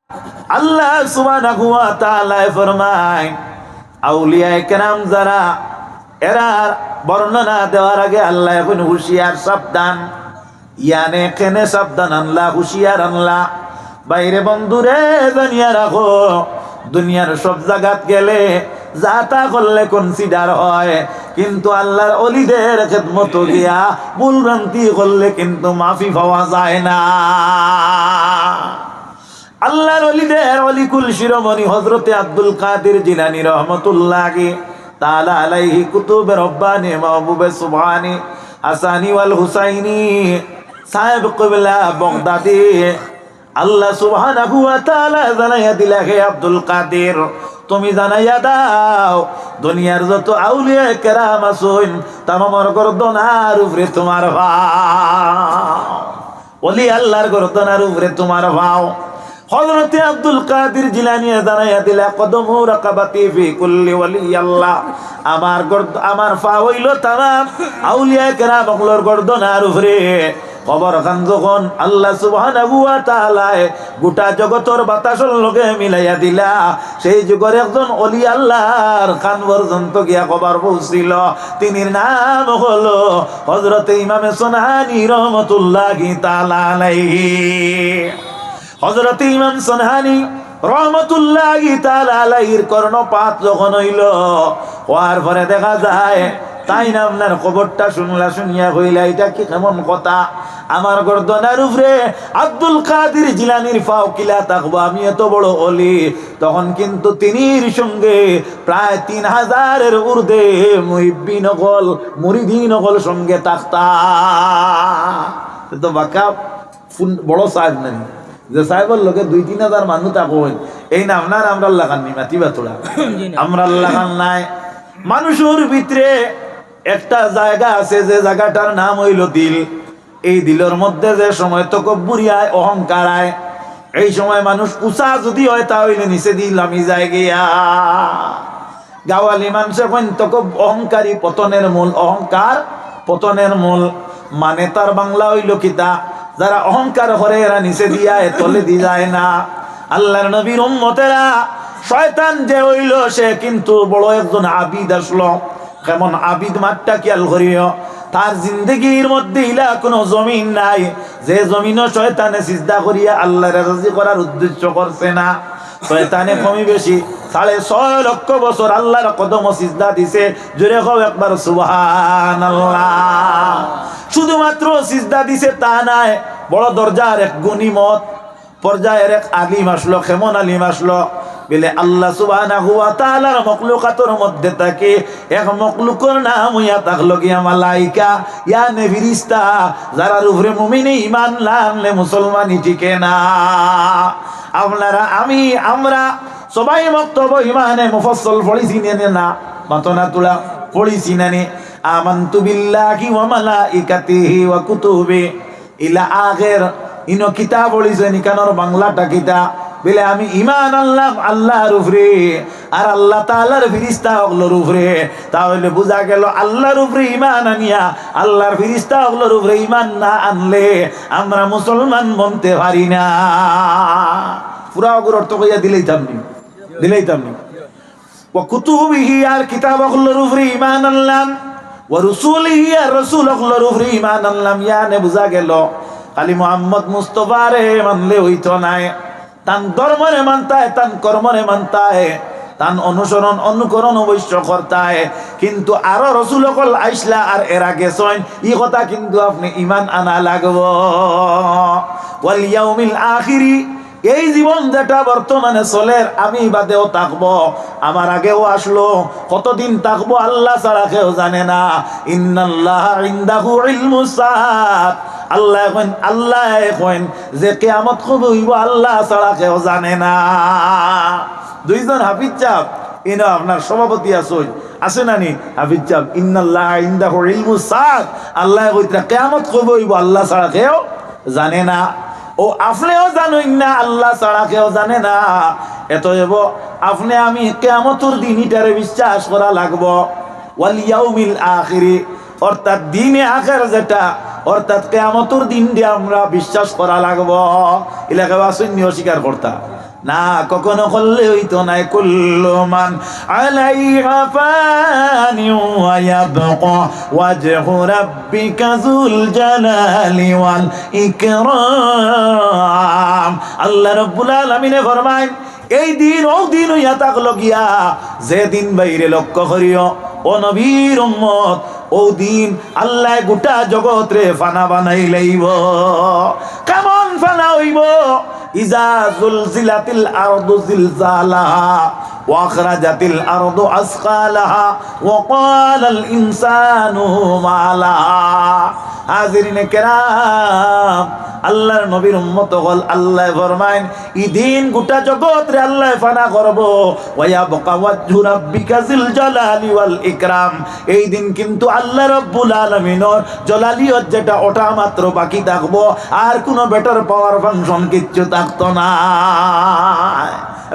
আল্লাহ সুবহানাহু ওয়া তাআলা ফরমায় আউলিয়ায়ে কেরাম যারা এরা বর্ণনা দেওয়ার আগে আল্লাহ এখন হুঁশিয়ার সাবধান, ইয়ানে কেনে সাবধান আল্লাহ হুঁশিয়ার আল্লাহ। বাইরে বন্ধুরে জানিয়া রাখো, দুনিয়ার সব জায়গাত গেলে যা তা করলে কনসিডার হয়, কিন্তু আল্লাহর অলিদের খেদমত গিয়া ভুল ভ্রান্তি করলে কিন্তু মাফি পাওয়া যায় না। আল্লাহর অলিদের অলিকুল শিরোমণি হযরতে আব্দুল কাদের জিলানী রহমাতুল্লাহি তাআলা আলাইহি কুতুবে রব্বানি মাহবুবে সুবহানি হাসানি ওয়াল হুসাইনি সাহেব কিবলা বাগদাদি আল্লাহ সুবহানাহু ওয়া তাআলা জানাইয়া দিলা, হে আব্দুল কাদের তুমি জানাইয়া দাও দুনিয়ার যত আউলিয়া কেরাম আছেন তামামর গর্দনার উপরে তোমার ভাও, ওলি আল্লাহর গর্দনার উপরে তোমার ভাও। হযরতে আব্দুল কাদের জিলানী জানাইয়া দিলা, কদমু রাকাবাতি ফি কুল্লি ওয়ালি আল্লাহ, আমার পা হইল তামাম আউলিয়া কেরাম ওগুলোর গর্দনার উপরে। খবর খান যখন আল্লাহ সুবহানাহু ওয়া তাআলা গোটা জগতের বাতাসের লগে মিলাইয়া দিলা, সেই যুগের একজন ওলি আল্লাহর কান পর্যন্ত গিয়া খবর পৌঁছিল। তিনির নাম হলো হযরতে ইমামে সুনহানি রহমাতুল্লাহি তাআলা আলাইহি। হযরতে ইমাম সুনহানি রহমাতুল্লাহি তাআলা আলাইহির কর্ণপাত যখন হইল, হওয়ার পরে দেখা যায় তাই না আপনার খবরটা শুনিয়া হইলা এটা কি কেমন কথা, আমার গর্দনার উপরে আব্দুল কাদের জিলানীর পাও কিলা থাকবো, আমি এত বড় ওলি। তখন কিন্তু তিনির সঙ্গে প্রায় 3000-এর ঊর্ধ্বে মুহিব্বিন হল মুরিদিন হল সঙ্গে থাকতা। তো বাকা বড় সাহেব নাই যে সাহেবের লোকে 2-3 হাজার মানুষ থাকবেন, এই না আপনার আমরা লাগান নি মাতিবা তোলা আমরা লাগান নাই। মানুষের ভিতরে একটা জায়গা আছে যে জায়গাটার নাম হইল দিল। এই দিলের মধ্যে যে সময় তকব্বুরি আয়, অহংকার আয়, এই সময় মানুষ উঁচা যদি হয় তা হইলে নিচে দিল আমি যাই গিয়া। গাওয়ালি মানুষ এখন অহংকারী পতনের মূল, অহংকার পতনের মূল। মানে তার বাংলা হইল কিতা, যারা অহংকার করে এরা নিচে দিয়া তলে দি যায় না। আল্লাহর নবীর উম্মতেরা শয়তান যে হইল সে কিন্তু বড় একজন আবিদ আসলো। কেমন আবিদ মাঠটা খেয়াল করিও, তার জিন্দগির মধ্যে ইলা কোনো জমিন নাই যে জমিনও শয়তানে সিজদা করিয়া আল্লাহর রাজি করার উদ্দেশ্য করছে না। শয়তানে কমি বেশি 6.5 লক্ষ বছর আল্লাহর কদম সিজদা দিছে। জোরে কও একবার সুবহানাল্লাহ। শুধুমাত্র সিজদা দিছে তা নাই, বড় দরজার এক গনিমত পর্যায়ের এক আলিম আসলো। কেমন আলিম আসলো বলে আল্লাহ সুবহানাহু ওয়া তাআলার মখলুকাতের মধ্যে থাকে এক মখলুকের নাম হইয়া থাকলো গিয়া মালাইকা, ইয়ানে ফেরেশতা, যারার উপরে মুমিনে ঈমান না আনলে মুসলমানই টিকে না। আপনারা আমরা সবাই বক্তব্য ইমানে মুফাসসাল পড়িছি না, মাতনা তুলা পড়িছি না নি, আমানতু বিল্লাহি ওয়া মালাইকাতিহি ওয়া কুতুবি ইলা আখির। ইনো কিতাব পড়িছে নিকানোর বাংলাটা কিতা বলে আমি ঈমান আনলাম আল্লাহর উপরে আর আল্লাহ তাআলার ফেরেশতা ওগুলোর উপরে। তাহলে বোঝা গেল আল্লাহর উপরে ঈমান আনিয়া আল্লাহর ফেরেশতা ওগুলোর উপরে ঈমান না আনলে আমরা মুসলমান বনতে পারি না। পুরা ওগুলোর অর্থ কইয়া দিলেইতাম নি ওয়া কুতুবিহি আর কিতাব ওগুলোর উপরে ঈমান আনলাম, ওয়া রাসূলিহি আর রাসূল ওগুলোর উপরে ঈমান আনলাম। ইয়ানে বোঝা গেল খালি মুহাম্মদ মুস্তাফারে মানলে হইতো না, তান ধর্মরে মানতায়, তান কর্মরে মানতায়, তান অনুকরণ অবশ্য করতায়, কিন্তু আরো রসুল সকল আইসলা আর এরা গেছেন ই কথা কিন্তু আপনি ইমান আনা লাগবো। ওয়াল ইয়াউমিল আখিরি, এই জীবন যেটা বর্তমানে চলে আমি বাদেও থাকবো, আমার আগেও আসলো, কতদিন থাকবো আল্লাহ ছাড়া কেউ জানে না। ইন্নাল্লাহা ইনদাহু ইলমুস সাআত, আল্লাহ এখন যে কিয়ামত কবে হইব আল্লাহ ছাড়া কেউ জানে না। দুইজন হাফিজ সাহেব ইনো আপনার সভাপতি আছে না নি হাফিজ সাহেব, ইন্নাল্লাহা ইনদাহু ইলমুস সাআত, আল্লাহ কইতা কিয়ামত কবে হইব আল্লাহ ছাড়া কেউ জানে না। ও আপনিও জানেন না আল্লাহ ছাড়া কেউ জানে না, এতএব আপনি আমি কিয়ামতের দিন এটারে বিশ্বাস করা লাগবো। ওয়াল ইয়াউমিল আখিরি, অর্থাৎ দিনে আখির যেটা, অর্থাৎ কিয়ামতের দিন দিয়ে আমরা বিশ্বাস করা লাগবো। এলাকা বাসিনী অস্বীকার করতা না, কখনো করলে হইতো না। কুল্লু মান আলাইহা ফানি ওয়া ইয়াবকা ওয়াজহু রাব্বিকা যুল জালালি ওয়াল ইকরাম। আল্লাহ রাব্বুল আলামিনে ফরমায়, এই দিন ও দিন হইয়া থাকলো গিয়া, যে দিন বাইরে লক্ষ্য করিও ও নবীর উম্মত, ও দিন আল্লাহ গোটা জগৎ রে ফানা বানাই লইব। কেমন ফানা হইব? ইজা জুলজিলাতিল আরদু জিলজালাহা ওয়া আখরাজাতিল আরদু আসকালাহা ওয়া ক্বালাল ইনসানু মা লাহা। হাজিরিনে কেরাম, আল্লাহর নবীর উম্মত হল, আল্লাহ ফরমায় এই দিন গোটা জগৎ রে আল্লাহ ফানা করব। ওয়া ইয়াবকা ওয়াজহু রাব্বিকা যিল জালালি ওয়াল ইকরাম। এই দিন কিন্তু আল্লাহ রাব্বুল আলামিনের জালালিয়ত যেটা, ওটা মাত্র বাকি থাকবো, আর কোনো বেটার পাওয়ার ফাংশন কিচ্ছু থাকতো না।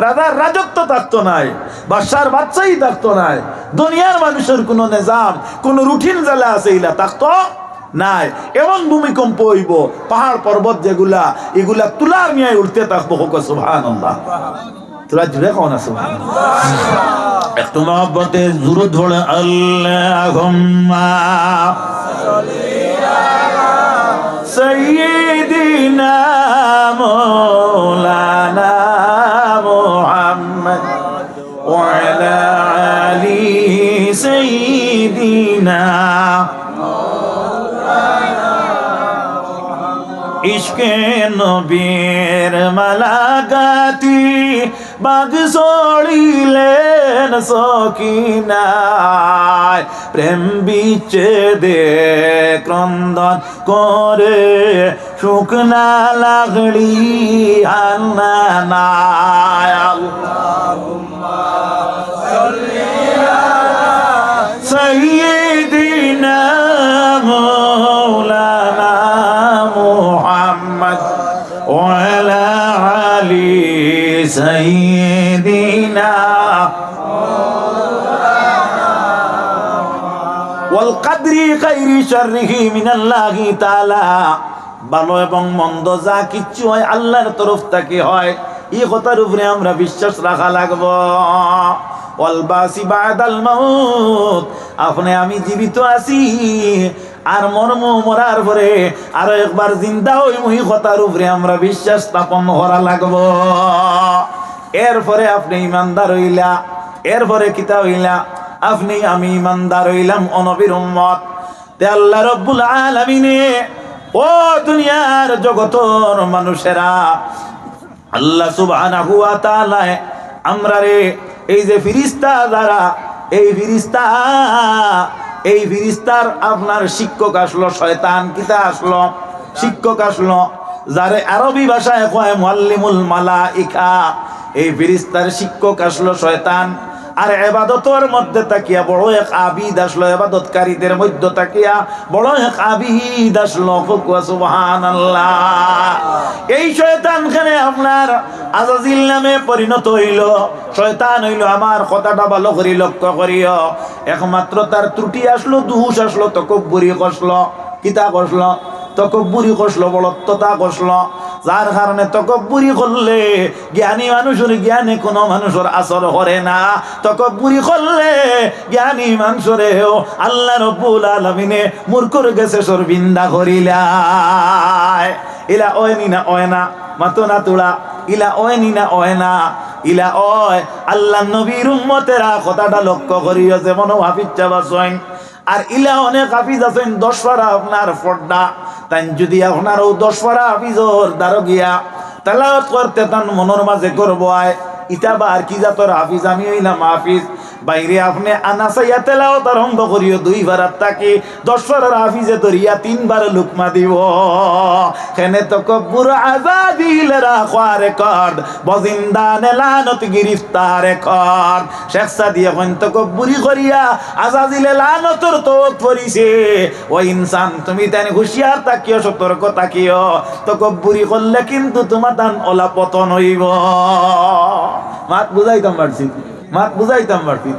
রাজার রাজত্ব থাকতো নাই, বাদশার বাচ্চাই থাকতো নাই, দুনিয়ার মানুষের কোনো নিজাম, কোনো রুটিন জ্বালা আছে ইলা থাকতো নাই। এমন ভূমিকম্প হইব, পাহাড় পর্বত যেগুলা, এগুলা তুলার নিয়ে উঠতে থাকবো। সুবহানাল্লাহ। তোরা জুড়ে কও না সুবহানাল্লাহ। একটু মহব্বতে জুরু ধরে আল্লাহুম্মা সাল্লি আলা সাইয়্যিদিনা মাওলানা মুহাম্মদ ওয়া আলা আলি সাইয়্যিদিনা। ইশকে নবীর মালাগাতি বাগ সড়িলেন সকিনায়, প্রেম বিচ্ছেদে ক্রন্দন করে শুকনা লাগড়ি আন্নানায়। আল্লাহুম্মা সাল্লি আলা সাইয়্যিদিনা মাওলানা মুহাম্মদ ওয়া আলা আলি সাইয়্যিদিনা ওয়াল কদরি খাইরি শাররিহি মিনাল্লাহি তাআলা। ভালো এবং মন্দ যা কিচ্ছু হয় আল্লাহর তরফ থেকে হয়, এই কথার উপরে আমরা বিশ্বাস রাখা লাগবো। ওয়াল বাসি বাদাল মাউত, আপনি আমি জীবিত আছি আর মরম, মরার পরে আরো একবার জিন্দা হই, মুই কথার উপরে আমরা বিশ্বাস স্থাপন করা লাগবো। এরপরে আপনি ইমানদার হইলা, এরপরে কিতা হইলা? আপনি আমি ইমানদার হইলাম, নবীর উম্মত। তে আল্লাহ রাব্বুল আলামিনে ও দুনিয়ার জগতের মানুষেরা, আল্লাহ সুবহানাহু ওয়া তাআলা আমরা রে এই যে ফেরেশতা যারা, এই ফেরেশতার আপনার শিক্ষক আসলো শয়তান। কিতা আসলো? শিক্ষক আসলো, যারে আরবি ভাষায় কয় মুআল্লিমুল মালাইকা। এই ফেরেশতার শিক্ষক আসলো শয়তান। আর ইবাদতের মধ্যে তাকিয়া বড় এক আবিদ আসলো, ইবাদতকারীদের মধ্যে তাকিয়া বড় এক আবিদ আসলো। সুবহানাল্লাহ। এই শয়তান খানে আপনার আজাজিল নামে পরিণত হইল। শয়তান হইল, আমার কথাটা ভালো করে লক্ষ্য করিও, একমাত্র তার ত্রুটি আসলো, দুষ আসলো, তকব্বুরি করলো। কিতা করলো? তকব্বুরি করলো, বড়ত্বতা করলো। যার কারণে তকব্বুরি করলে জ্ঞানী মানুষের জ্ঞানে কোনো মানুষের আসর করে না। তকব্বুরি করলে জ্ঞানী মানুষেরও আল্লাহ রাব্বুল আলামিনে মূর্খর গেছে শর্মিন্দা করিলায়। ইলা ওয়নি না ওয় না, মাতো না তুলা, ইলা ওয়নি না ওয় না, ইলা ওয়। আল্লাহ নবীর উম্মতেরা কথাটা লক্ষ্য করিও, যেমন হাফিজ চাবাসইন আর ইলা অনেক হাফিজ আছেন 10 পারা আপনার ফড্ডা। তাই যদি আপনারও 10 পারা হাফিজর দ্বারা গিয়া তেলাওয়াত করতে তান মনের মাঝে করবো আয়, ইটা বা আর কি জাতর হাফিজ? আমি হইলাম হাফিজ। বাইরে আপনি আনাসাইয়া তেলাওয়াত আরম্ভ করিও 2 বারাত তাকে 10 পারার হাফিজে ধরিয়া 3 বার লুকমা দিব। কেনে তকব্বুর আজাদিল রাখার রেকর্ড, বজিন্দানে লানত গিরফতার রেকর্ড। শেখ সাদি এখন তকব্বুরি করিয়া আজাদিলে লানতর তোক পরিছে। ও ইনসান, তুমি তাই হুঁশিয়ার তাকিও, সতর্ক তাকিও। তকব্বুরি করলে কিন্তু তোমার দান ওলা পতন হইব। মাত বুঝাইতাম পারছি, মাত বুঝাইতাম পারছি।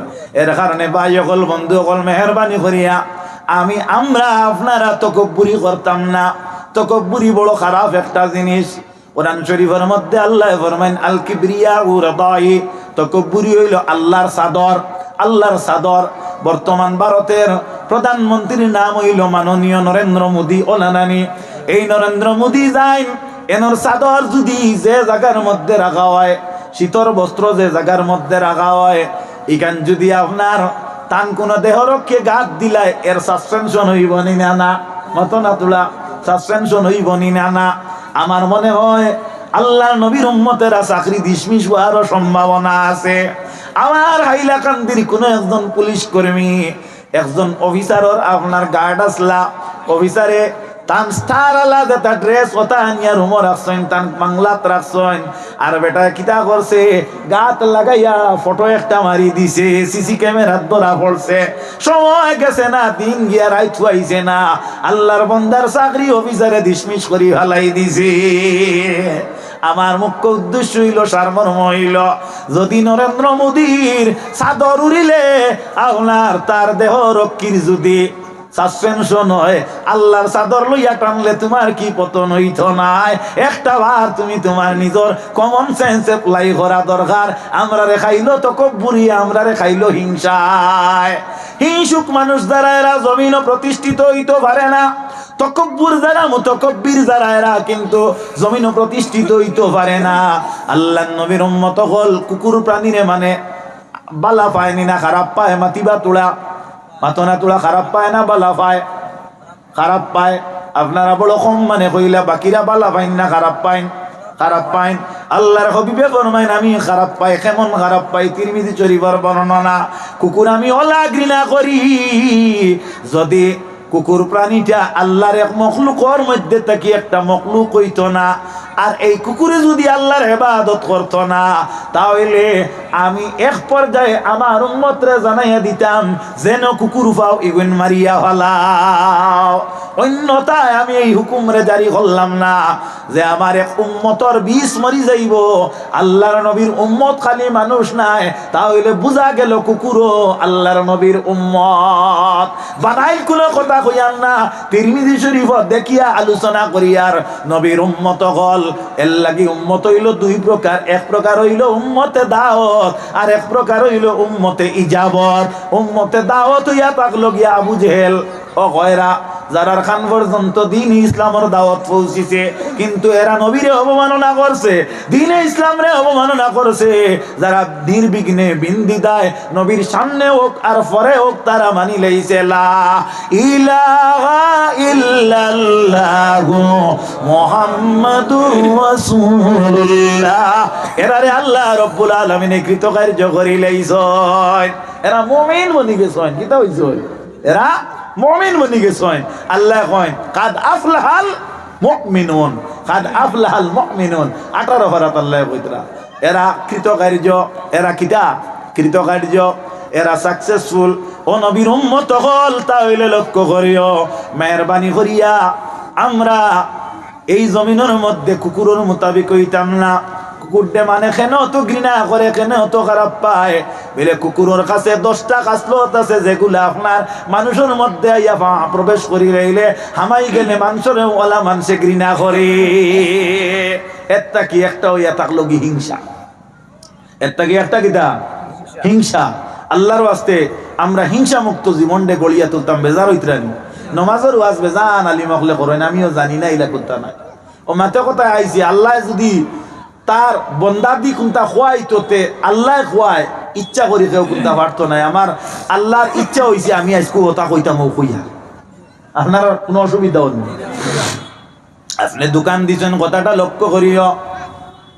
এর কারণে ভাই সকল, বন্ধু সকল, মেহরবানি করিয়া আমরা আপনারা তকব্বুরি করতাম না। তকব্বুরি বড় খারাপ একটা জিনিস। কোরআন শরীফের মধ্যে আল্লাহ ফরমায়েন আল কিবরিয়া ও রাদাই, তাকাব্বুরি হইল আল্লাহর চাদর। আল্লাহর চাদর। বর্তমান ভারতের প্রধানমন্ত্রীর নাম হইল মাননীয় নরেন্দ্র মোদী। ওলানানি এই নরেন্দ্র মোদী যাই এনর চাদর যদি যে জায়গার মধ্যে রাখা হয়, শীতর বস্ত্র যে জায়গার মধ্যে রাখা হয়, এখান যদি আপনার তান কোন দেহরক্ষে গাত দিলায় এর সাসপেনশন হইব নি না? মত না তোলা সাসপেনশন হইব নি না? আমার মনে হয় আল্লাহর নবীর উম্মতেরা চাকরি ডিসমিস হওয়ারও সম্ভাবনা আছে। আমার হাইলাকান্দির কোন একজন পুলিশ কর্মী, একজন অফিসারের আপনার গার্ড আসলা, অফিসারে তান স্টার আলাদা তা ড্রেস ওটা আনিয়া রুমো রাখছেন, তান বাংলাত রাখছেন, আর বেটা কিতা করছে গাত লাগাইয়া ফটো একটা মারি দিছে, সিসি ক্যামেরাত ধরা পড়ছে। সময় গেছে না, দিন গিয়া রাইত হইছে না, আল্লাহর বান্দার চাকরি অফিসারে ডিসমিস করি হালাই দিছে। আমার মুখ্য উদ্দেশ্য হইল, সারমর্ম হইল, যদি নরেন্দ্র মোদীর চাদর উড়িলে আপনার তার দেহ রক্ষীর যদি সাসপেনশন হয়, আল্লাহর চাদর লইয়া টানলে তোমার কি পতন হইত নাই? একটা বার তুমি তোমার নিজের কমন সেন্স এপ্লাই করা দরকার। আমরা রেখাইলো তকব্বুরি, আমরা রেখাইলো হিংসায়। হিংসুক মানুষ দ্বারা এরা জমিনও প্রতিষ্ঠিত হইতে পারে না। তকব্বুর যারা, মুতাকাব্বির যারা, এরা কিন্তু জমিনও প্রতিষ্ঠিত হইতে পারে না। আল্লাহর নবীর উম্মত হল কুকুর প্রাণীরে মানে বালা পায়নি না খারাপ পায়, মাতিবা তোলা মাতনা তোলা খারাপ পায় না বালা পায়? খারাপ পায়। আপনারা বড় কম মানে কইলা বাকিরা বালা পাইন না খারাপ পাইন? খারাপ পাইন। আল্লাহর হাবিবে ফরমাইন আমি খারাপ পাই। কেমন খারাপ পাই? তিরমিজি শরীফের বর্ণনা। কুকুর আমি ওলা ঘৃণা করি যদি কুকুর প্রাণীটা আল্লাহর এক মখলুকর মধ্যে থাকি একটা মখলুক হইতো না, আর এই কুকুরে যদি আল্লাহর ইবাদত করতো না, তাহলে আমি এক পর্যায়ে আমার উম্মতরে জানাইয়া দিতাম যেন কুকুর পাও ইগুন মারিয়া ফেলাও। অন্যথায় আমি এই হুকুমরে জারি করলাম না যে আমার এক উম্মতর 20 মরি যাইব। আল্লাহর নবীর উম্মত খালি মানুষ নাই, তাহলে বুঝা গেল কুকুরও আল্লাহর নবীর উম্মত। বানাইল কোনো কথা কইয়ান না, তিরমিজি শরীফত দেখিয়া আলোচনা করিয়ার নবীর উম্মত হল। এর লাগি উম্মত হইল দুই প্রকার, এক প্রকার হইল উম্মতে দাওয়াত, আর এক প্রকার হইল উম্মতে ইজাবত। উম্মতে দাওয়াত হইয়া থাকলো গিয়া আবু জেহেল ও গয়রা, যারার খান পর্যন্ত দিন ইসলামের দাওয়াত পৌঁছিছে, কিন্তু এরা নবীরে অবমাননা করছে, দিনে ইসলামরে অবমাননা করছে। যারা নির্বিঘ্নে বিন্দিদায় নবীর সামনে হোক আর পরে হোক তারা মানি লইছে লা ইলাহা ইল্লাল্লাহু মুহাম্মাদুর রাসূলুল্লাহ, এরারে আল্লাহ রাব্বুল আলামিন কৃতকার্য করি লইছেন। এরা মুমিন বনি গেছেন। কিতা হইছে? এরা মুমিন বনি গেছেন। আল্লাহ কয় কাদ আফলাহাল মুমিনুন, কাদ আফলাহাল মুমিনুন। 18 পারাত আল্লাহ কইতরা এরা কৃতকার্য, এরা কিতা কৃতকার্য, এরা সাকসেসফুল। ও নবীর উম্মত হল, তাহলে লক্ষ্য করিও, মেহরবানি করিয়া আমরা এই জমিনের মধ্যে কুকুরের মোতাবিক হইতাম না। কুকুরটা মানে কেন তো ঘৃণা করে, কেন তো খারাপ পায়? বলে কুকুরের কাছে 10টা খাসলত আছে যেগুলো আপনার মানুষের মধ্যে আইয়া প্রবেশ করি রইলে হামাই গেলে মানুষের ওলা মানুষে ঘৃণা করে। একটা কি একটা হইয়া থাকলো কি হিংসা। একটা কি একটা কিতা হিংসা। আল্লাহর ওয়াস্তে আমরা হিংসা মুক্ত জীবনটা গড়িয়া তুলতাম। বেজার হইতরানি নমাজের ওয়াজ বেজান আলী মখলে করেন, আমিও জানি না ইলা করতে নাই। ও মাতে কথা আইছি, আল্লাহ যদি তার বন্দাদি কোনটা খোয়াইতে আল্লাহ খোয়ায়, ইচ্ছা করি কেউ কোনটা পারতো নাই। আমার আল্লাহর ইচ্ছা হয়েছে আমি আজকে ওটা কইতাম ও কইয়া, আপনার কোনো অসুবিধা হয়নি। আপনি দোকান দিচ্ছেন, কথাটা লক্ষ্য করিও।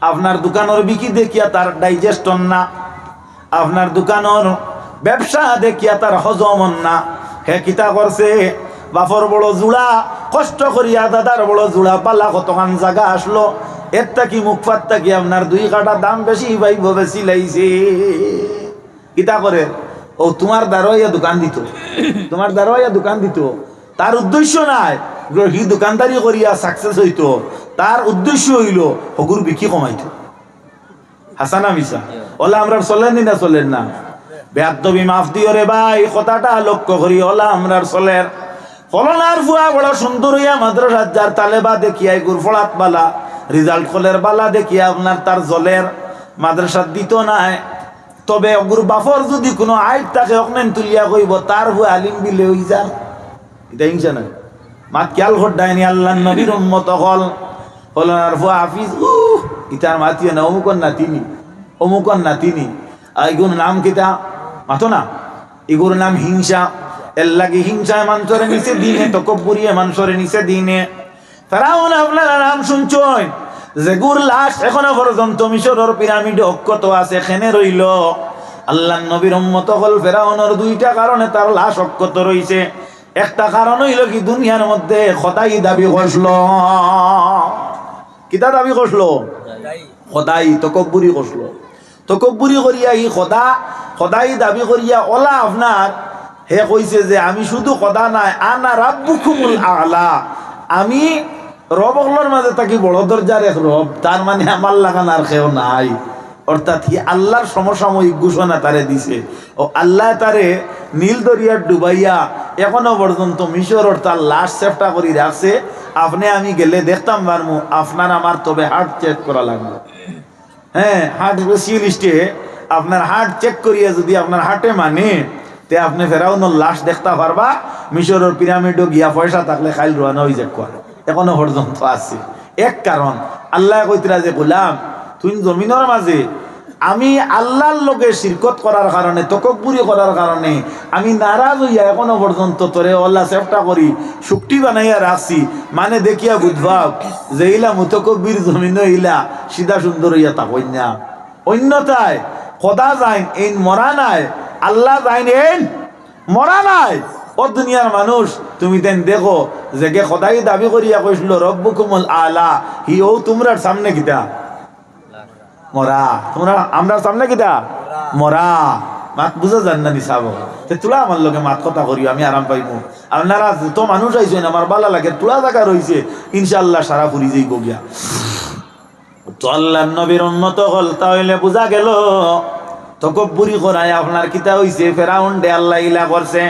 আপনার দোকানের বিক্রি দেখিয়া তার ডাইজেস্টন না, আপনার দোকানের ব্যবসা দেখিয়া তার হজম না। হে কিতা করছে, বাপর বড় জোড়া কষ্ট করিয়া দাদার বড় জোড়া পালা কতখান জায়গা আসলো, একটা কি মুখ পাত্তা কি আপনার 2 কাটা দাম বেশি পাইব, বেশি লাইছে। কিতা করে ও তোমার দ্বারা দোকান দিত, তোমার দ্বারা দোকান দিত। তার উদ্দেশ্য নাই হি দোকানদারি করিয়া সাকসেস হইতো, তার উদ্দেশ্য হইল হগুর বিক্রি কমাইতো। হাসানা মিশা ওলা আমরা চলেন না, চলেন না? বেয়াদবি মাফ দিও রে ভাই, কথাটা লক্ষ্য করি। ওলা আমরা চলের ফলনার ফুয়া বড় সুন্দর হইয়া মাদ্রাসার যার তালেবা দেখিয়াই গুরফলাত বালা রিজাল্ট কলের বালা দেখি আপনার তার জলের মাদ্রাসা দিত নাই, তবে অগুর বাফর যদি কোনো আইট থাকে অকনেন তুলিয়া কইব তার হয়ে আলিম বিলে হই যা, এটা হিংসা না। মাত খেয়াল করডায়নি আল্লাহ নবীর উম্মত হল আর ফুয়া হাফিজ ইটার মাতিয়ে না অমুকন না তিনি, অমুকন না তিনি, এগুর নাম কিতা মাতো না, এগুর নাম হিংসা। এর লাগে হিংসায় মানুষের নিচে দিনে, তকব্বুরিয়ে মানুষের নিচে দিনে। ফেরাউন আপনারা নাম শুনছেন, যেগুর লাশ এখনো পর্যন্ত মিশরের পিরামিডে অক্ষত আছে, এখানে রইল। আল্লাহ নবীর উম্মত হল ফেরাউনের দুইটা কারণে তার লাশ অক্ষত রইছে। একটা কারণ হইল কি, দুনিয়ার মধ্যে খোদাই দাবি করছিল। কিতা দাবি করছিল? খোদাই, তকব্বুরি করছিল। তকব্বুরি করিয়া ই খোদাই দাবি করিয়া ওলা আপনার হে কইছে যে আমি শুধু খোদা নাই, আনা রাব্বুকুমুল আলা, আমি রব হলোর মাঝে থাকি বড় দরজার এক রব, তার মানে আমার লাগান আর কেউ নাই। অর্থাৎ হি আল্লাহর সমসাময়িক ঘোষণা তারে দিছে। ও আল্লাহ তারে নীল দরিয়ার ডুবাইয়া এখনো পর্যন্ত মিশর তার লাশ চেষ্টা করি রাখছে। আপনি আমি গেলে দেখতাম পারমু, আপনার আমার তবে হার্ট চেক করা লাগবে। হ্যাঁ, হার্ট স্পেশালিস্টে আপনার হার্ট চেক করিয়া যদি আপনার হার্টে মানে তে আপনি ফেরাউনের লাশ দেখতে পারবা। মিশরের পিরামিডও গিয়া পয়সা থাকলে খাইল রোয়ানা হয়ে যাক, এখনো পর্যন্ত আছে। এক কারণ আল্লাহ কইতরা যে গোলাম তুই জমিনের মাঝে আমি আল্লাহর লোকে শিরকত করার কারণে, তকব্বুরি করার কারণে আমি নারাজ হইয়া এখনো পর্যন্ত তোরে আল্লাহ চেষ্টা করি শুকটি বানাইয়া রাখছি, মানে দেখিয়া বুঝবাও যে ইলা মুতকব্বির জমিন ইলা সিধা সুন্দর হইয়া তা কন্যা। অন্যথায় খোদা যাইন এই মরা নাই, আল্লাহ যাইন এই মরা নাই। ও দুনিয়ার মানুষ তুমি দেন দেখো যে গে খোদাই দাবি করিয়া কইছিল রব্বুকুমুল আলা, হি ও তোমরার সামনে কিতা মরা, তোমরা আমরা সামনে কিতা মরা। মাত বুঝা যান না নিসাব তোলা আমার লগে মাত কথা করিও, আমি আরাম পাইবো। আপনারা তো মানুষ আইছেন আমার বালা লাগে, তোলা জায়গা রয়েছে ইনশাআল্লাহ সারা ফুরি যাই গিয়া। তো আল্লাহ নবীর উন্নত হল, তাহলে বুঝা গেল তকব্বুরি করায় আপনার কিতা হইছে, ফেরাউন ডে আল্লাহ ইলা করছে।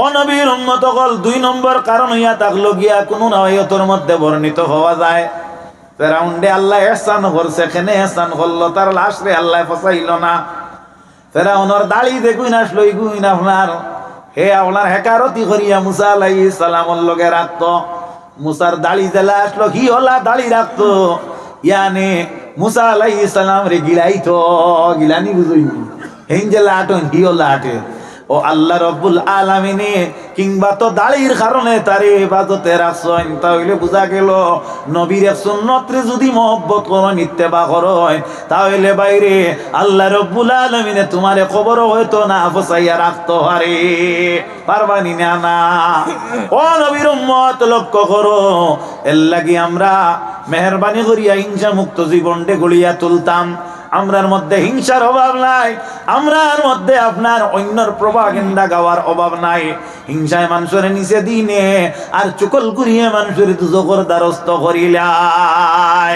ও নবীর উম্মত হল 2 নম্বর কারণ হইয়া থাকলো গিয়া কোন নাওয়ায়তের মধ্যে বর্ণিত হওয়া যায় ফেরাউন ডে আল্লাহ ইহসান করছে, কেনে ইহসান করলো, তার লাশ রে আল্লাহ ফসাইল না। ফেরাউনের দাড়ি দেখুন আসলো ইগুইন আপনার হে আপনার হেকারতি করিয়া মুসা আলাইহিস সালামের লগে রাখতো। মুসার দাড়ি জেলা আসলো, কি হলা দাড়ি রাখতো, ইয়ানে মুসা আলাইহিস সালাম রে গিলাইতো, গিলানি বুঝইনি হেন জেলা আটন কি হলা আটে। ও আল্লাহ রব্বুল আলামিনে কিংবা তো দাড়ির কারণে তারে ইবাদতে রাখছেন, তাহলে বুঝা গেল নবীর সুন্নতরে যদি মহব্বত করো, ইত্তেবা করো, তাহলে বাইরে আল্লাহ রব্বুল আলামিনে তোমারে খবর হয়তো না ফসাইয়া রাখতে পারে, পারবানি না না। ও নবীর উম্মত লক্ষ্য করো, এর লাগি আমরা মেহেরবানি করিয়া হিংসা মুক্ত জীবনটা গড়িয়া তুলতাম। আমরার মধ্যে হিংসার অভাব নাই, আমরার মধ্যে আপনার অন্যর প্রপাগান্ডা গাওয়ার অভাব নাই। হিংসায় মানুষের নিচে দিনে আর চুকল করিয়ে মানুষের দুজকর দ্বারস্থ করিলাই।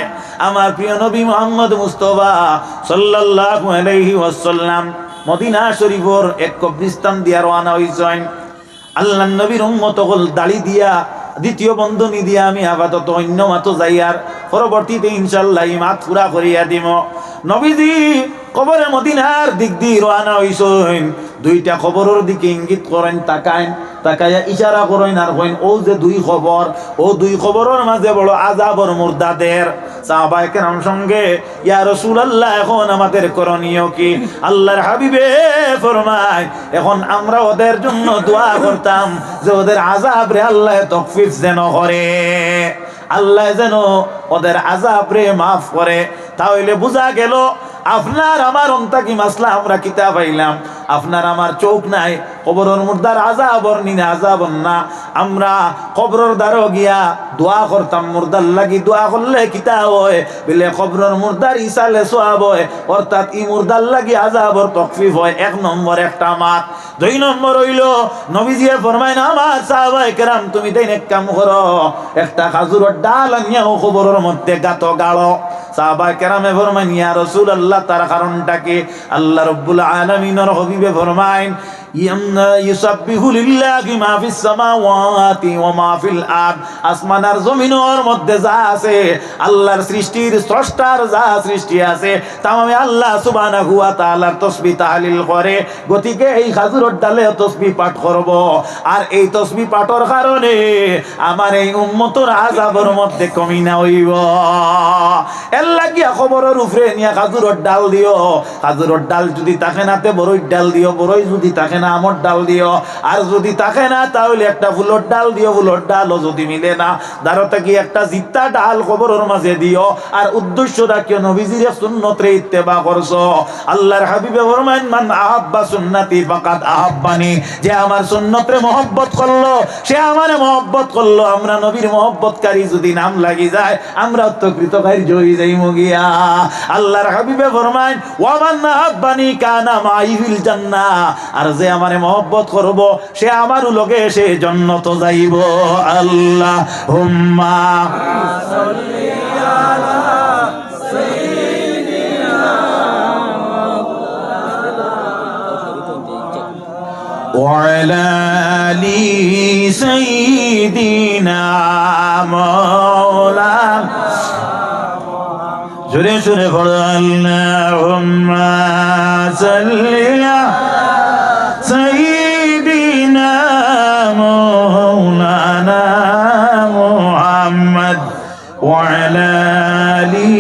আমার প্রিয় নবী মুহাম্মদ মুস্তাফা সাল্লাল্লাহু আলাইহি ওয়াসাল্লাম মদিনা শরীফের এক কবরস্থান দিয়া রওনা হইছেন। আল্লাহ নবীর উম্মত হল দাড়ি দিয়া দ্বিতীয় বন্ধনী দিয়া আমি আপাতত অন্য মাতো যাইয়ার, পরবর্তীতে ইনশাআল্লাহ মাত পুরা করিয়া দিব। নবীজি কবরে মদিনার দিক দিয়ে রওনা হইছেন, 2টা কবরের দিকে ইঙ্গিত করেন, তাকাইন, তাকাইয়া ইশারা করেন আর কইন ও যে 2 কবর, ও 2 কবরের মাঝে বড় আযাবর মুর্দাদের। সাহাবায়ে কেরাম সঙ্গে ইয়া রাসূলুল্লাহ এখন আমাদের করণীয় কি? আল্লাহর হাবিবে ফরমায় এখন আমরা ওদের জন্য দোয়া করতাম যে ওদের আযাব রে আল্লাহ তাকফিফ যেন করে, আল্লাহ যেন ওদের আযাব রে মাফ করে। তাহলে বুঝা গেল আপনার আমার অন্তাকি মাসলা আমরা কিতা পাইলাম, আপনার আমার চোখ নাই, কবরের মুর্দার আযাবর নিনা আযাবর না। আমরা কবরের দ্বারও গিয়া দোয়া করতাম, মুর্দার লাগি দোয়া করলে কিতা হয় বলে কবরের মুর্দার ইসালে সওয়াব হয়, অর্থাৎ ই মুর্দার লাগি আযাবর তাকফিফ হয়। 1 নম্বর একটা মাত। 2 নম্বর হইল নবীজি ফরমায় না আমার সাহাবায়ে কেরাম তুমি দেন এক কাম করো, একটা খাজুরের ডাল আনিয়া কবরের মধ্যে গাতো গাড়ো। সাহাবায়ে কেরামে ফরমায় ইয়া রাসূলুল্লাহ তার কারণটা কি? আল্লাহ রাব্বুল আলামিনের হাবিবে ফরমায় ইউসাব্বিহু লিল্লাহি মা ফিস সামাওয়াতি ওয়া মা ফিল আরদ, আসমান আর জমিনের মধ্যে যা আছে, আল্লাহর সৃষ্টির স্রষ্টার যা সৃষ্টি আছে তামামে আল্লাহ সুবহানাহু ওয়া তাআলার তাসবিহ তাহলিল করে। গতিকে এই খাজুরের ডালে তাসবিহ পাঠ করব, আর এই তাসবিহ পাঠের কারণে আমার এই উম্মতের আযাবের মধ্যে কমি না হইব। এর লাগিয়া খবরের উপরে নিয়া খাজুরের ডাল দিও, খাজুরের ডাল যদি থাকে না তে বড়ই ডাল দিও, বড়ই যদি থাকে না আমর ডাল দিও, আর যদি থাকে না তাহলে একটা ফুলের ডাল দিও, ফুলের ডালও যদি মিলে না দাঁড়াতে কি একটা জিত্তা ডাল খবরের মাঝে দিও। আর উদ্দেশ্য রাখিও নবীজির সুন্নতরে ইত্তেবা করছো। আল্লাহর হাবিবে ফরমায়েন মান আহাব্বা সুন্নতি ফাকাদ আহাব্বানি, যে আমার সুন্নতরে মহব্বত করলো সে আমারে মহব্বত করলো। আমরা নবীর মহব্বতকারী যদি নাম লাগি যায় আমরা তো কৃতকার্য হয়ে যাইমু গিয়া। আল্লাহর হাবিবে ফরমায়েন ওয়া মান আহাব্বানি কানা মাই ফিল জান্নাহ, আর যে আমারে মহব্বত করব সে আমারও লগে সে জান্নাত যাইব। আল্লাহুম্মা সাল্লি আলা সাইয়্যিদিনা ওয়া আলা আলি সাইয়্যিদিনা মাওলানা। জোরে জোরে পড়ো আল্লাহুম্মা সাল্লি আলা সাইয়্যিদিনা মাওলানা মুহাম্মদ ওয়া আলা আলি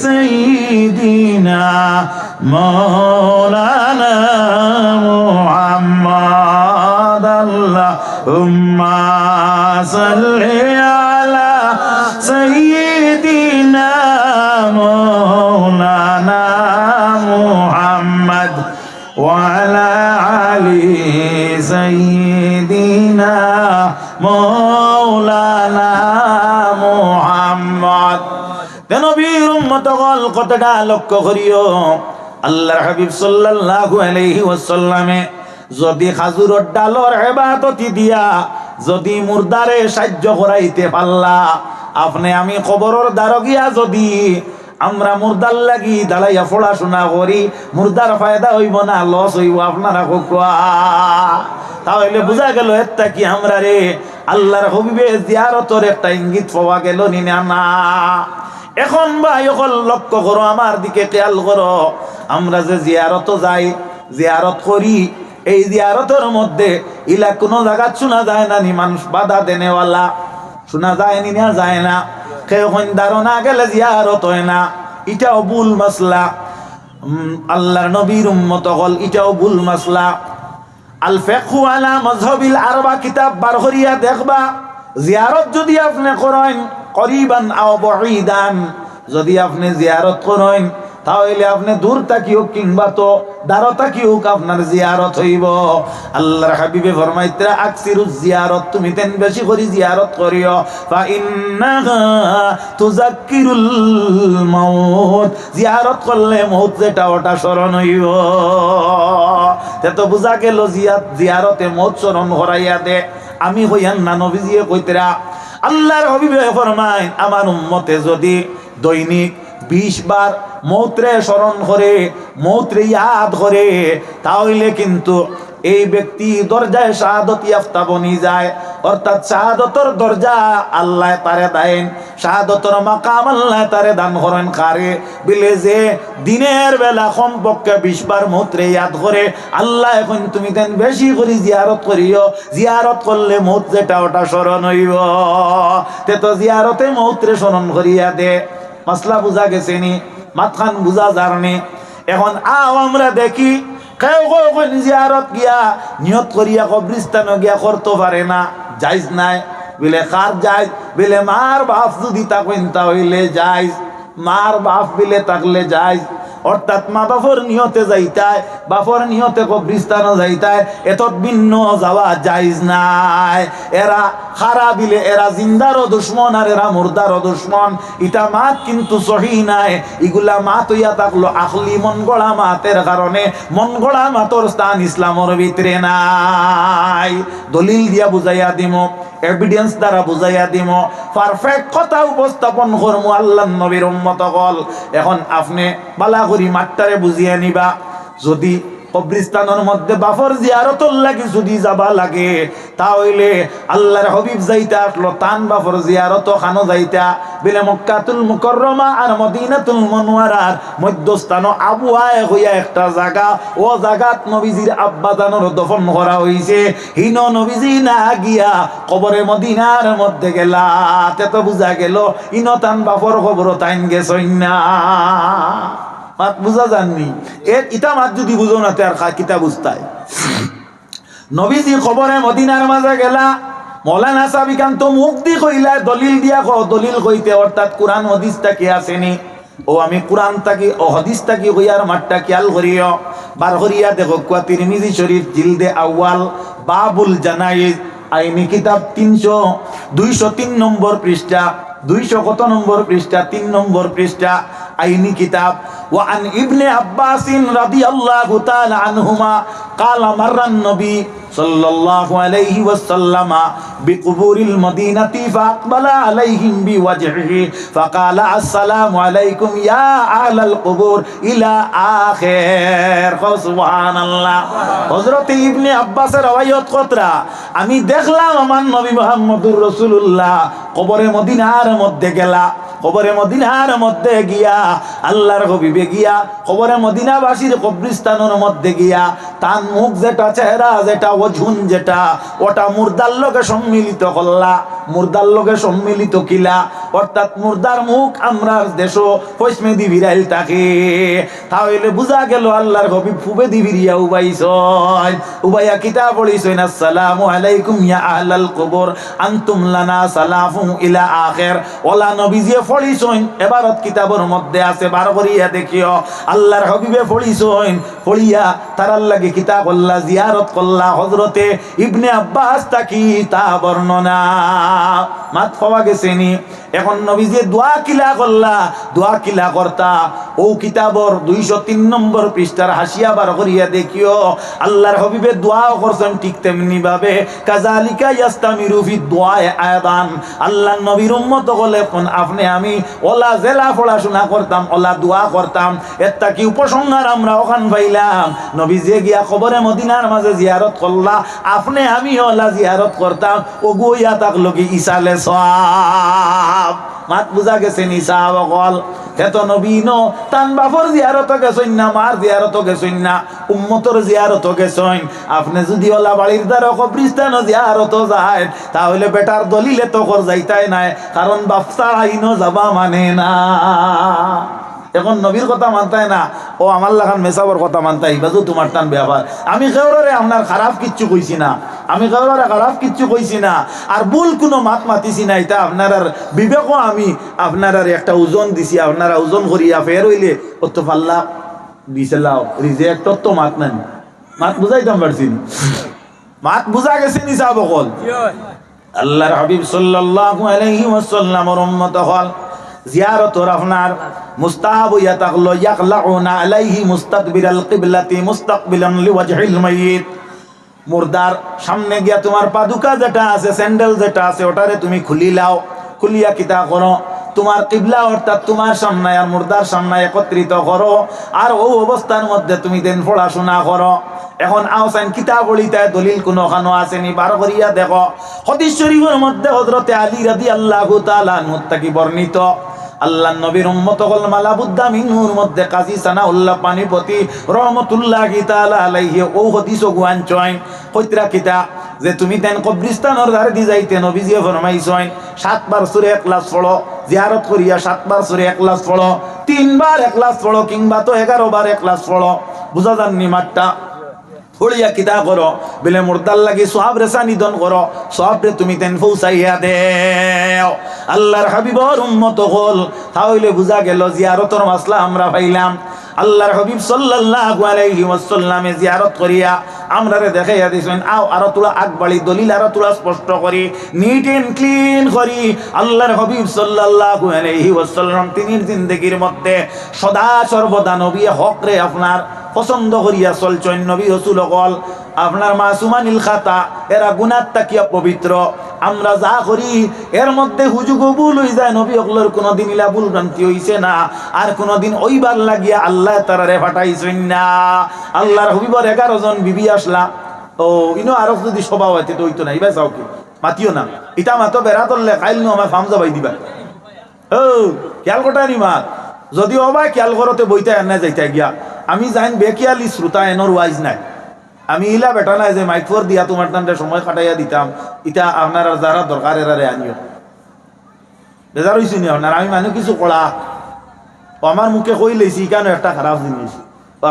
সাইয়্যিদিনা মাওলানা মুহাম্মদ। আল্লাহুম্মা সাল্লি আলা সাইয়্যিদিনা মাওলানা মুহাম্মদ ওয়া আলা আলি সাইয়্যিদিনা মাওলানা মুহাম্মদ। নবীর উম্মতগণ কথাটা লক্ষ্য করিও। আল্লাহর হাবিব সাল্লাল্লাহু আলাইহি ওয়াসাল্লামে যদি খাজুরের ডালর ইবাদতি দিয়া যদি মুর্দারে সাহায্য করাইতে পারলা, আপনি আমি কবরের দ্বারে গিয়া যদি আমরা মুর্দার লাগি দাঁড়াইয়া পড়াশোনা করি, মুর্দার ফায়দা হইব না লস হইব আপনারা কোয়া। তাহলে বোঝা গেল এটা কি আমরা রে আল্লাহর হাবিবে জিয়ারতের একটা ইঙ্গিত পাওয়া গেল নি না। এখন ভাই সকল লক্ষ্য করো, আমার দিকে খেয়াল করো। আমরা যে জিয়ারত যাই, জিয়ারত করি, এই জিয়ারতের মধ্যে ইলা কোনো জায়গা শোনা যায় না নি মানুষ বাধা দেনেওয়ালা, শোনা যায় নি না যায় না, কেউ ধারণা গেলে জিয়ারত হয় না, এটাও ভুল মাসলা। আল্লাহর নবীর উম্মত হল এটাও ভুল মাসলা। আল ফিকহু আলা মাযহাবিল আরবা কিতাব বার করিয়া দেখবা, জিয়ারত যদি আপনি করেন করিবান আও বাঈদান, যদি আপনি জিয়ারত করেন তাহলে আপনি দূর তাকিও কিংবা তো দাঁড়ো তাকিও আপনার জিয়ারত হইব। আল্লাহর হাবিবে ফরমাইতরা আকসিরুজ জিয়ারত, তুমি তেন বেশি করে জিয়ারত করিও, ফা ইন্নাহা তুযাক্কিরুল মাউত, জিয়ারত করলে মউত যেটা ওটা স্মরণ হইব। তে তো বুঝা গেল জিয়ারতে মউত স্মরণ করাইয়া দে। আমি হইয়ান না নবীজিয়ে কইতরা। আল্লাহর হাবিবে ফরমায় আমার উম্মতে যদি দৈনিক 20 বার মৌত্রে স্মরণ করে, মৌত্রে ইয়াদ করে, তাহলে কিন্তু এই ব্যক্তি দরজায় শাহাদত ইয়াফতা বনি যায়। অর্থাৎ শাহাদতর দরজা আল্লাহ তারে দেন, শাহাদতর মাকাম আল্লাহ তারে দান করেন। কারে বিলে যে দিনের বেলা কমপক্ষে 20 বার মৌত্রে ইয়াদ করে, আল্লাহ এখন তুমি দেন বেশি করে জিয়ারত করিও, জিয়ারত করলে মৌত যেটা ওটা স্মরণ হইব। তে তো জিয়ারতে মৌত্রে স্মরণ করিয়া দে। মাসলা বুঝা গেছে নি? মাতখান বুঝা যারনি? এখন আমরা দেখি কেউ কেউ জিয়ারত গিয়া নিয়ত করিয়া কবরিস্তানে গিয়া করতে পারে না, জায়েজ নাই বলে। কার জায়েজ? বলে মার বাপ যদি থাকেন তাহলে জায়েজ, মার বাপ বিলে থাকলে জায়েজ। অর্থাৎ মা বাপর নিয়তে যাইতায়, বাপর নিয়তে কবরিস্তানও যাইতায়, এত ভিন্ন যাওয়া জায়েজ নাই। এরা খারা বিলে এরা জিন্দারও দুশ্মন আর এরা মুর্দারও দুশ্মন, এটা মাত কিন্তু সহি নাই। এগুলা মাত হইয়া থাকলো আখলি মন গড়া মাতের কারণে, মন গড়া মাতর স্থান ইসলামের ভিতরে নাই। দলিল দিয়া বুঝাইয়া দিম, এভিডেন্স দ্বারা বুঝাইয়া দিম, পারফেক্ট কথা উপস্থাপন করমু আল্লাহর নবীর উম্মত হল। এখন আপনি বালা করি মাঠটারে বুঝিয়ে নিবা। যদি কবরস্থানের মধ্যে বাফর জিয়ারতর লাগি যদি যাবা লাগে তাহলে আল্লাহর হাবিব যাইতা আসলো তান বাফর জিয়ারত খানো যাইতা বিলে মক্কাতুল মুকাররমা আর মদিনাতুল মুনওয়ারার মধ্যস্থান আবুয়ায় হইয়া একটা জায়গা, ও জায়গাত নবীজির আব্বা জানোর দফন করা হইছে। হিন নবীজি না গিয়া কবরে মদিনার মধ্যে গেলা, তে তো বুঝা গেল ইনো তান বাফর কবর তাইন গেছইন না। মাত বুঝা যাননি ইটা মাত যদি বুঝো না তে আর কিতা বুঝতাই। নবীজি খবরে মদিনার মাঝে গেলা, মৌলানা সাবিকান তো মুখ দি কইলা দলিল দিয়া কো, দলিল কইতে অর্থাৎ কুরআন হাদিসটা কি আসেনি, ও আমি কুরআন তাকি ও হাদিসটা কি হইয়ার মাঠটা খেয়াল করিও, বার করিয়া দেখো কুয়া তিরমিজি শরীফ জিলদে আউয়াল বাবুল জানাইজ আইনি কিতাব 203 নম্বর পৃষ্ঠা, 200 কত নম্বর পৃষ্ঠা, 3 নম্বর পৃষ্ঠা আইনি কিতাব। ওয়া আন ইবনে আব্বাস রাদিয়াল্লাহু তাআলা আনহুমা ক্বালা মাররান নবী সাল্লাল্লাহু আলাইহি ওয়াসাল্লাম বিকুবুরিল মদিনাতি ফাআকবালা আলাইহিম বিওয়াজহিহি ফাকালা আসসালামু আলাইকুম ইয়া আহলাল কুবুর ইলা আখির। সুবহানাল্লাহ। হযরত ইবনে আব্বাসের রওয়ায়াত কতরা, আমি দেখলাম আমার নবী মুহাম্মদুর রাসূলুল্লাহ কবরে মদিনার মধ্যে গেলা, কবরে মদিনার মধ্যে গিয়া আল্লাহর হাবিবে গিয়া কবরে মদিনাবাসীর কবরস্থানের মধ্যে গিয়া তার মুখ যেটা, চেহারা যেটা, ওজুন যেটা, ওটা মুর্দার লগে সম্মিলিত করলা। মুর্দার লগে সম্মিলিত কিলা অর্থাৎ মুর্দার মুখ আমরা দেশ পশ্চিমে দি ভিরাইল থাকে, তাহলে বুঝা গেল আল্লাহর হাবিব ফুবে দি ভিরিয়া উবাইছয়, উবাইয়া কিতাব পড়িছয় আসসালামু আলাইকুম ইয়া আহলাল কুবুর আনতুম লানা সালাফুম ইলা আখির। ওলা নবীজি পড়িছয় এবারত কিতাবের মধ্যে আছে, বার করিয়া দেখিও আল্লাহর হাবিবে পড়িছয়, পড়িয়া তারার লাগে কিতাব আল্লাহ জিয়ারত করলা। হযরতে ইবনে আব্বাস তাকি তা বর্ণনা মাত পাওয়া গেছেনি। এখন নবীজি দোয়া কিলা করলা, দোয়া কিলা করতা ও কিতাবর 203 নম্বর পৃষ্ঠার হাসিয়া বার করিয়া দেখিও আল্লাহর হাবিবে দোয়াও করছেন ঠিক তেমনি ভাবে। কাযালিকা ইয়াস্তামিরু ফি দুআয়ে আয়াদান, আল্লাহর নবীর উম্মত হলে কোন আপনি আমি ওলা জেলা পড়াশোনা করতাম, ওলা দোয়া করতাম, এটা কি উপসংহার আমরা ওখান পাইলাম। নবীজি গিয়া কবরে মদিনার মাঝে জিয়ারত করলা, আপনি আমি ওলা জিয়ারত করতাম, ও গুইয়া তাক লগি ইসালে সওয়াব। মাত বুঝা গেছে নি সাহাবাগণ, এত নবী ন তান বাপর জিয়ারত গেছইন না, মার জিয়ারত গেছইন না, উম্মতর জিয়ারত গেছইন। আপনি যদি ওলা বাড়ির দ্বারা কবরস্থান জিয়ারত যায় তাহলে বেটার দলিলে তো কর যাইতাই নাই, কারণ বাপ ছাড়াইন যাবা মানে না। এখন নবীর কথা মানতায় না, ও আমার লাগান মেসাবর কথা মানতাই বাজু তোমার টান ব্যাপার। আমি কেউরে আপনার খারাপ কিচ্ছু কইছি না, আমি কেউরে খারাপ কিচ্ছু কইছি না, আর ভুল কোনো মাত মাতিছি না। এটা আপনার বিবেকও আমি আপনার একটা ওজন দিছি, আপনারা ওজন করিয়া ফের হইলে অত পাল্লা দিছিলাও রিজেক্টর তো মাত নাই, মাত বুঝাইতাম পারছি, মাত বুঝা গেছে নি সাহাব বল। আল্লাহর হাবিব সাল্লাল্লাহু আলাইহি ওয়াসাল্লামের উম্মত হল জিয়ারতর আপনার মুস্তাহাব হইয়া থাকলো ইয়াকলাউনা আলাইহি মুস্তাকবিরাল কিবলাতি মুস্তাকবিলান লিওয়াজহিল মাইয়িত। মুর্দার সামনে গিয়া তোমার পাদুকা যেটা আছে, স্যান্ডেল যেটা আছে, ওটারে তুমি খুলি লাও, খুলিয়া কিতা করো তোমার কিবলা অর্থাৎ তোমার সামনে আর মুর্দার সামনে একত্রিত করো, আর ও অবস্থার মধ্যে তুমি দেন পড়াশোনা করো। এখন আওসাইন কিতাব বলিতে দলিল কোন খানো আসেনি, বার করিয়া দেখো হাদিস শরীফের মধ্যে হযরতে আলী রাদিয়াল্লাহু তাআলা আনহু থেকে বর্ণিত আল্লাহ নবীর উম্মত হল মালাবুদ্দা মিনুর মধ্যে কাজী সানাউল্লাহ পানিপতি রহমতুল্লাহি তাআলা আলাইহি ও হাদিস গুয়ান চয় কইতরা কিতা যে তুমি দেন কবরস্থানের ধারে দি যাইতে নবীজি ফরমাইছেন 7 বার সূরা ইখলাস পড়ো, জিয়ারত করিয়া 7 বার সূরা ইখলাস পড়ো, 3 বার ইখলাস পড়ো, কিংবা তো 11 বার ইখলাস পড়ো। বুঝা যাননি মাঠটা? পড়িয়া কিতা করো বলে মুর্দার লাগি সওয়াব রেসানি দন করো, সওয়াব রে তুমি তেন পৌঁছাইয়া দেও। আল্লাহর হাবিবর উম্মত হল, তাহলে বুঝা গেল জিয়ারতর মাসলা আমরা পাইলাম। আল্লাহর হাবিব সাল্লাল্লাহু আলাইহি ওয়াসাল্লামে জিয়ারত করিয়া আমরারে দেখাইয়া দিছেন, আও আরো তোলা আকবাড়ি দলিল আরো তোলা স্পষ্ট করি, নিট এন্ড ক্লিন করি। আল্লাহর হাবিব সাল্লাল্লাহু আলাইহি ওয়াসাল্লাম তিনির জিন্দেগির মধ্যে সদা সর্বদা নবী হক রে আপনার পছন্দ করিয়া চলছেন। নবী রাসূল হল আপনার মাসুমানিল খাতা, এরা গুনাহ তাকিয়া পবিত্র, আমরা যা করি এর মধ্যে হুজুগ ভুল হয়ে যায়, নবী অগলোর কোনোদিন ইলা ভুল ভ্রান্তি হইছে না, আর কোনোদিন ওইবার লাগিয়া আল্লাহ তারারে ফাটাইছেন না। আল্লাহর হবিবর 11 জন বিবি আসলা, ও ইনো আরো যদি স্বভাব হইতে তো হইতো না, ইবা চাও কি মাতিও না, ইটা মাতো বেড়া ধরলে কাইল নো আমার ফার্ম যাবাই দিবা। ও খেয়াল কটা নি মা, যদি অবাই খেয়াল করতে বইতে এনে যাইতে গিয়া আমি জাইন বেকিয়ালি শ্রোতা এনর ওয়াইজ নাই, আমি ইলা বেটা নাই যে মাইকফোর দিয়া তোমার টানটা সময় কাটাইয়া দিতাম, ইটা আপনার যারা দরকার এরারে আনিও বেজার হইছি নি আপনার। আমি মানুষ কিছু করা আমার মুখে কই লইছি কেন একটা খারাপ জিনিস,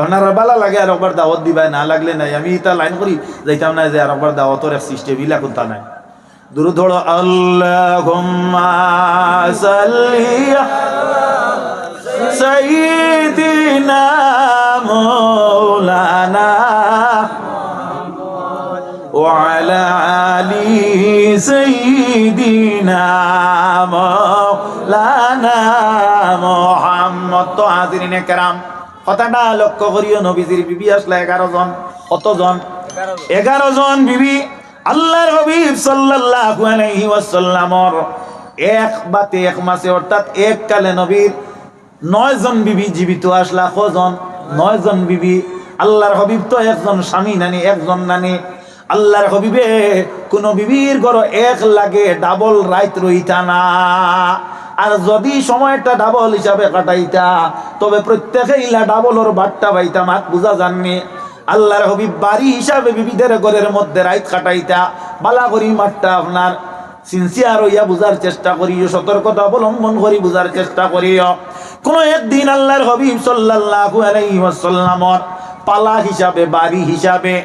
আপনার বালা লাগে আর একবার দাওয়াত দিবাই, না লাগলে নাই। আমি এটা লাইন করি যাইতাম না যে আর একবার দাওয়াতের সিস্টেম ইলা কোনটা নাই। দুরূদ ধরো আল্লাহুম্মা সাল্লি সাইয়্যিদিনা মাওলানা ওয়া আলা আলি সাইয়্যিদিনা মাওলানা মুহাম্মদ। তো হাজিরিনে কেরাম, কথাটা লক্ষ্য করিও, নবীজির বিবি আসলে 11 জন। কতজন? 11 জন বিবি। আল্লাহর হাবিব সাল্লাল্লাহু আলাইহি ওয়াসাল্লামর এক বাতে এক মাসে অর্থাৎ এক কালে নবীর 9 জন বিবি জীবিত আসলা। কজন? 9 জন বিবি। আল্লাহর হাবিব তো একজন স্বামী নানি, একজন নানি। আল্লাহর হাবিবে কোন বিবির ঘর এক লাগে ডাবল রাইত রইতা না, আর যদি সময়টা ডাবল হিসাবে কাটাইতা তবে প্রত্যেকে ইলা ডাবলর বাট্টা পাইতা। মাত বুঝা জাননি? আল্লাহর হাবিব বাড়ি হিসাবে বিবিদের ঘরের মধ্যে রাইত কাটাইতা। বালা করি মাঠটা আপনার সিনসিয়ার হইয়া বুঝার চেষ্টা করিও, সতর্কতা অবলম্বন করি বুঝার চেষ্টা করিও। কোন একদিন আল্লাহর হাবিব সাল্লাল্লাহু আলাইহি ওয়াসাল্লামর পালা হিসাবে, বাড়ি হিসাবে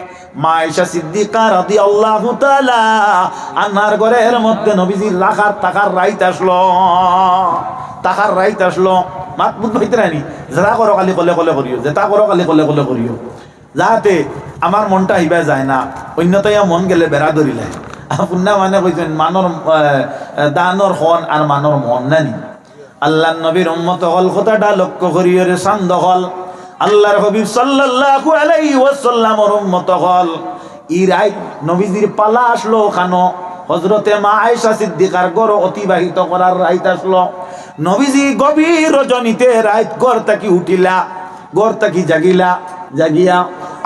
মা আয়েশা সিদ্দিকা রাদিয়াল্লাহু তাআলা আনহার ঘরের মধ্যে নবীজির রাখার টাকার রাইত আসলো। টাকার রাইত আসলো। মাত বুঝ পাইতে রানি, যারা করো কালি কলে কলে করিও, যেটা করো কালি কলে কলে করিও, যাতে আমার মনটা হিবা যায় না। অন্যতাইয়া মন গেলে বেড়া ধরিলে পুন্না মানে কইছেন মানর দানর খন আর মানর মন নানি। আল্লাহ নবীর উম্মত হল কথাটা লক্ষ্য করিও রে সান্দ হল। আল্লাহর হাবিব সাল্লাল্লাহু আলাইহি ওয়াসাল্লামর উম্মত হল। ই রাত নবীজির পালা আসলো খানো হযরতে মা আয়েশা সিদ্দিকার ঘর অতিবাহিত করার রাত আসলো। নবীজি গভীর রজনীতে রাত ঘর থাকি উঠিলা, ঘর থাকি জাগিলা, জাগিয়া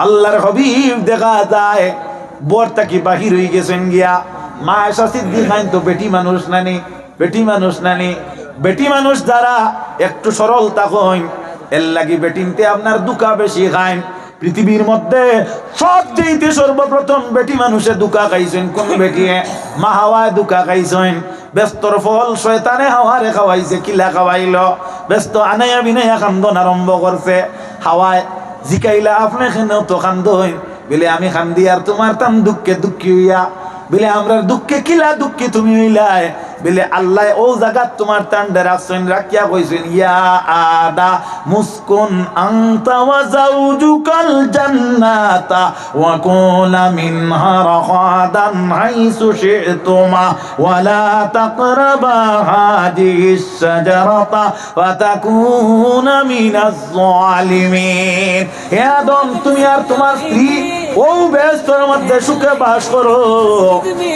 আল্লাহর হাবিব দেখা যায় বর থাকি বাহির হয়ে গেছেন গিয়া। মা আয়েশা সিদ্দিকা তো বেটি মানুষ নানি, বেটি মানুষ নানি। বেটি মানুষ যারা একটু সরল তখন এর লাগি বেটিনতে আপনার দুকা বেশি খায়। পৃথিবীর মধ্যে সবচেয়ে সর্বপ্রথম বেটি মানুষে দুকা খাইছেন কোন বেটিয়ে? মা হাওয়ায় দুকা খাইছেন। ব্যস্তর ফল শয়তানে হাওয়ারে খাওয়াইছে। কিলা খাওয়াইল? ব্যস্ত আনাইয়া বিনাইয়া কান্দন আরম্ভ করছে। হাওয়ায় জিকাইলা আপনি কেন তো কান্দন? বলে আমি কান্দি আর তোমার তাম দুঃখে দুঃখী হইয়া। বলে আমরা দুঃখে কিলা দুঃখী তুমি হইলাই? বলে আল্লাহ ও জায়গা তোমার তান্ডে রাখছেন, রাখিয়া কইছেন ইয়া আদা মুসকুন আনতা ওয়া যাওজুকাল জান্নাতা ওয়া কুলা মিনহা রাগাদান হাইসু শি'তুমা ওয়া লা তাকরাবা হাদিহিস শাজারাতা ফাতাকুনা মিনাজ জালিমিন। হে আদম, তুমি আর তোমার স্ত্রী ও ব্যস্তর মধ্যে সুখে বাস করো,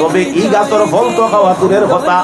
তবে ই গাছের ফল তো খাওয়া দূরের কথা,